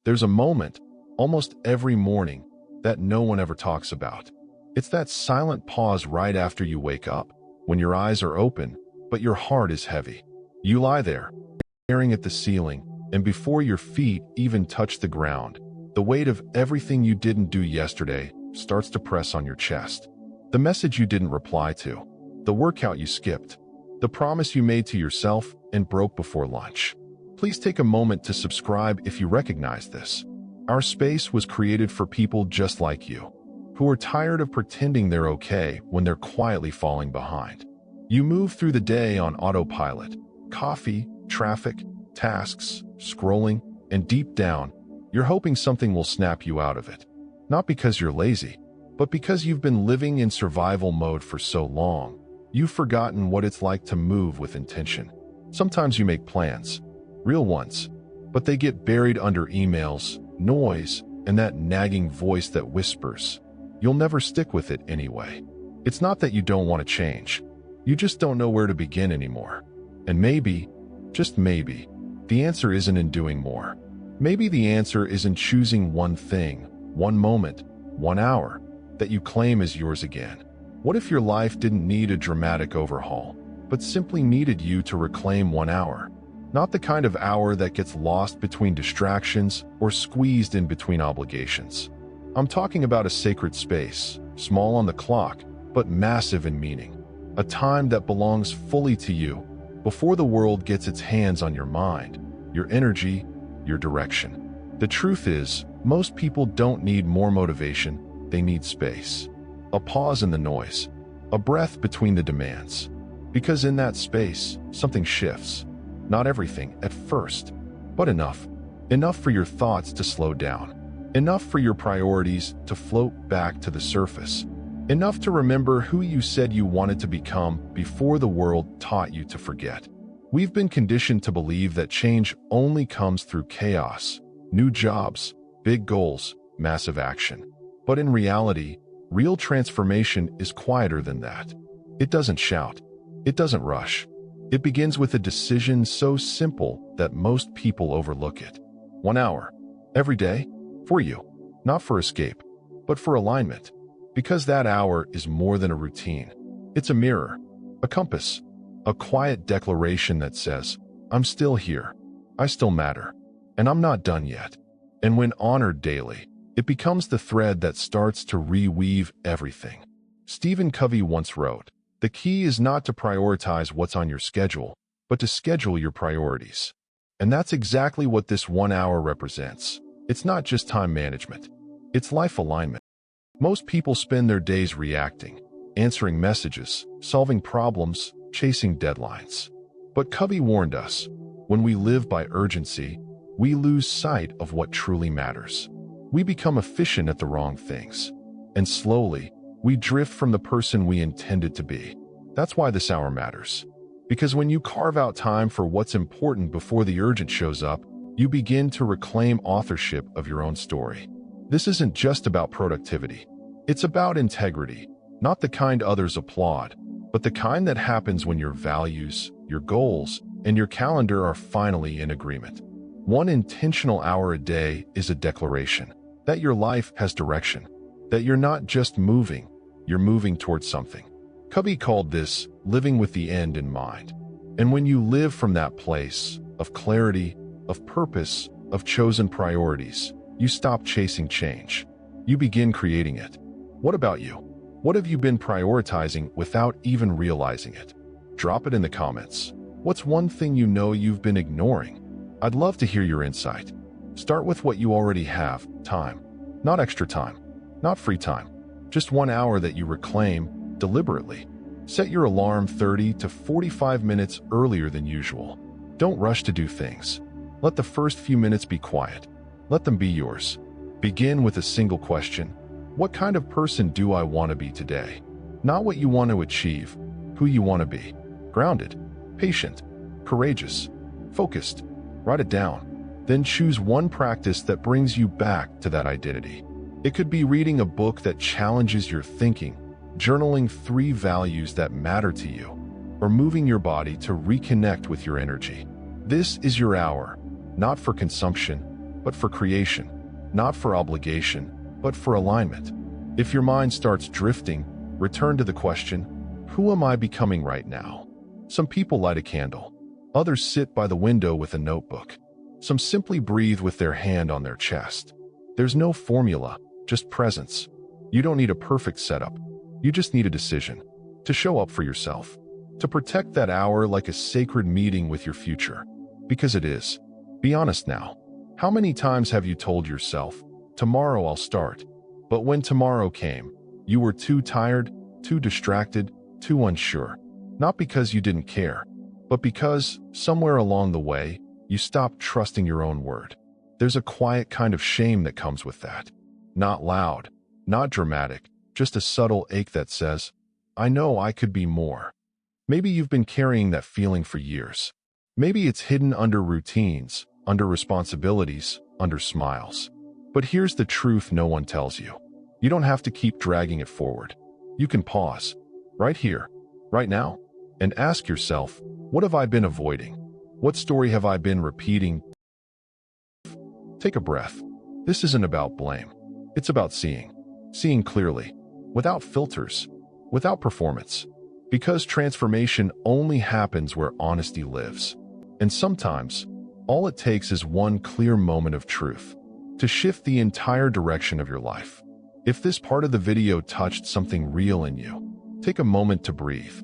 There's a moment, almost every morning, that no one ever talks about. It's that silent pause right after you wake up, when your eyes are open, but your heart is heavy. You lie there, staring at the ceiling, and before your feet even touch the ground, the weight of everything you didn't do yesterday starts to press on your chest. The message you didn't reply to, the workout you skipped, the promise you made to yourself and broke before lunch. Please take a moment to subscribe if you recognize this. Our space was created for people just like you, who are tired of pretending they're okay when they're quietly falling behind. You move through the day on autopilot, coffee, traffic, tasks, scrolling, and deep down, you're hoping something will snap you out of it. Not because you're lazy, but because you've been living in survival mode for so long, you've forgotten what it's like to move with intention. Sometimes you make plans, real ones, but they get buried under emails, noise, and that nagging voice that whispers, you'll never stick with it anyway. It's not that you don't want to change. You just don't know where to begin anymore. And maybe, just maybe, the answer isn't in doing more. Maybe the answer is in choosing one thing, one moment, 1 hour, that you claim as yours again. What if your life didn't need a dramatic overhaul, but simply needed you to reclaim 1 hour? Not the kind of hour that gets lost between distractions or squeezed in between obligations. I'm talking about a sacred space, small on the clock, but massive in meaning. A time that belongs fully to you, before the world gets its hands on your mind, your energy, your direction. The truth is, most people don't need more motivation, they need space. A pause in the noise, a breath between the demands. Because in that space, something shifts. Not everything at first, but enough. Enough for your thoughts to slow down. Enough for your priorities to float back to the surface. Enough to remember who you said you wanted to become before the world taught you to forget. We've been conditioned to believe that change only comes through chaos, new jobs, big goals, massive action. But in reality, real transformation is quieter than that. It doesn't shout. It doesn't rush. It begins with a decision so simple that most people overlook it. 1 hour, every day, for you. Not for escape, but for alignment. Because that hour is more than a routine. It's a mirror, a compass, a quiet declaration that says, I'm still here, I still matter, and I'm not done yet. And when honored daily, it becomes the thread that starts to reweave everything. Stephen Covey once wrote, the key is not to prioritize what's on your schedule, but to schedule your priorities. And that's exactly what this 1 hour represents. It's not just time management, it's life alignment. Most people spend their days reacting, answering messages, solving problems, chasing deadlines. But Covey warned us, when we live by urgency, we lose sight of what truly matters. We become efficient at the wrong things. And slowly, we drift from the person we intended to be. That's why this hour matters. Because when you carve out time for what's important before the urgent shows up, you begin to reclaim authorship of your own story. This isn't just about productivity. It's about integrity, not the kind others applaud, but the kind that happens when your values, your goals, and your calendar are finally in agreement. One intentional hour a day is a declaration that your life has direction, that you're not just moving, you're moving towards something. Covey called this living with the end in mind. And when you live from that place of clarity, of purpose, of chosen priorities, you stop chasing change. You begin creating it. What about you? What have you been prioritizing without even realizing it? Drop it in the comments. What's one thing you know you've been ignoring? I'd love to hear your insight. Start with what you already have, time. Not extra time, not free time. Just 1 hour that you reclaim deliberately. Set your alarm 30 to 45 minutes earlier than usual. Don't rush to do things. Let the first few minutes be quiet. Let them be yours. Begin with a single question. What kind of person do I want to be today? Not what you want to achieve, who you want to be. Grounded, patient, courageous, focused. Write it down. Then choose one practice that brings you back to that identity. It could be reading a book that challenges your thinking, journaling 3 values that matter to you, or moving your body to reconnect with your energy. This is your hour, not for consumption, but for creation, not for obligation, but for alignment. If your mind starts drifting, return to the question, who am I becoming right now? Some people light a candle. Others sit by the window with a notebook. Some simply breathe with their hand on their chest. There's no formula, just presence. You don't need a perfect setup. You just need a decision. To show up for yourself. To protect that hour like a sacred meeting with your future. Because it is. Be honest now. How many times have you told yourself, tomorrow I'll start? But when tomorrow came, you were too tired, too distracted, too unsure. Not because you didn't care, but because, somewhere along the way, you stopped trusting your own word. There's a quiet kind of shame that comes with that. Not loud, not dramatic, just a subtle ache that says, I know I could be more. Maybe you've been carrying that feeling for years. Maybe it's hidden under routines, under responsibilities, under smiles. But here's the truth no one tells you. You don't have to keep dragging it forward. You can pause, right here, right now, and ask yourself, what have I been avoiding? What story have I been repeating? Take a breath. This isn't about blame. It's about seeing. Seeing clearly, without filters, without performance. Because transformation only happens where honesty lives. And sometimes, all it takes is one clear moment of truth to shift the entire direction of your life. If this part of the video touched something real in you, take a moment to breathe.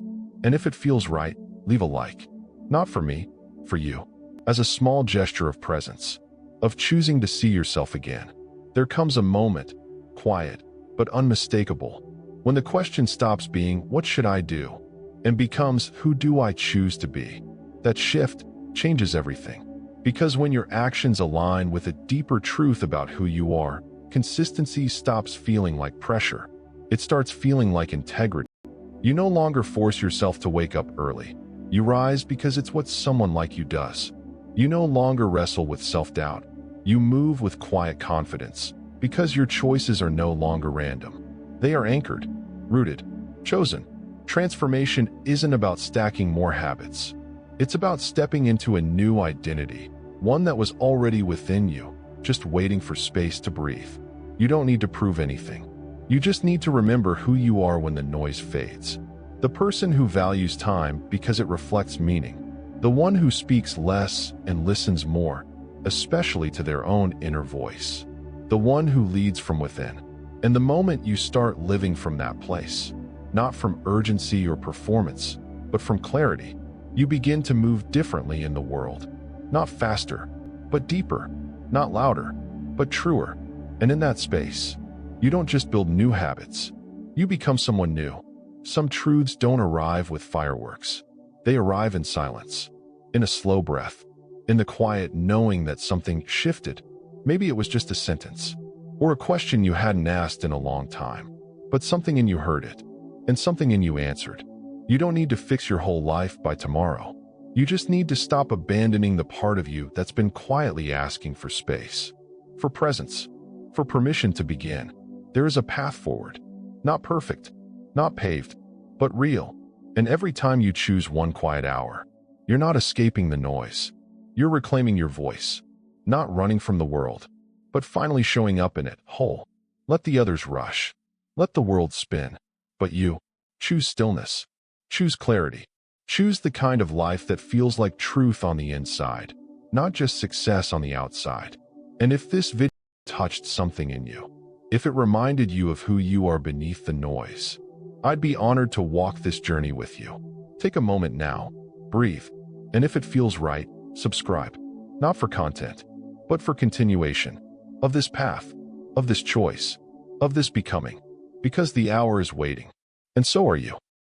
And if it feels right, leave a like. Not for me, for you. As a small gesture of presence, of choosing to see yourself again. There comes a moment, quiet, but unmistakable, when the question stops being, what should I do? And becomes, who do I choose to be? That shift changes everything. Because when your actions align with a deeper truth about who you are, consistency stops feeling like pressure. It starts feeling like integrity. You no longer force yourself to wake up early. You rise because it's what someone like you does. You no longer wrestle with self-doubt. You move with quiet confidence because your choices are no longer random. They are anchored, rooted, chosen. Transformation isn't about stacking more habits. It's about stepping into a new identity, one that was already within you, just waiting for space to breathe. You don't need to prove anything. You just need to remember who you are when the noise fades. The person who values time because it reflects meaning. The one who speaks less and listens more, especially to their own inner voice. The one who leads from within. And the moment you start living from that place, not from urgency or performance, but from clarity, you begin to move differently in the world. Not faster, but deeper. Not louder, but truer. And in that space, you don't just build new habits. You become someone new. Some truths don't arrive with fireworks. They arrive in silence, in a slow breath, in the quiet knowing that something shifted. Maybe it was just a sentence, or a question you hadn't asked in a long time, but something in you heard it, and something in you answered. You don't need to fix your whole life by tomorrow. You just need to stop abandoning the part of you that's been quietly asking for space, for presence, for permission to begin. There is a path forward, not perfect, not paved, but real. And every time you choose one quiet hour, you're not escaping the noise. You're reclaiming your voice, not running from the world, but finally showing up in it, whole. Let the others rush. Let the world spin. But you, choose stillness. Choose clarity. Choose the kind of life that feels like truth on the inside, not just success on the outside. And if this video touched something in you, if it reminded you of who you are beneath the noise, I'd be honored to walk this journey with you. Take a moment now, breathe, and if it feels right, subscribe. Not for content, but for continuation of this path, of this choice, of this becoming. Because the hour is waiting, and so are you.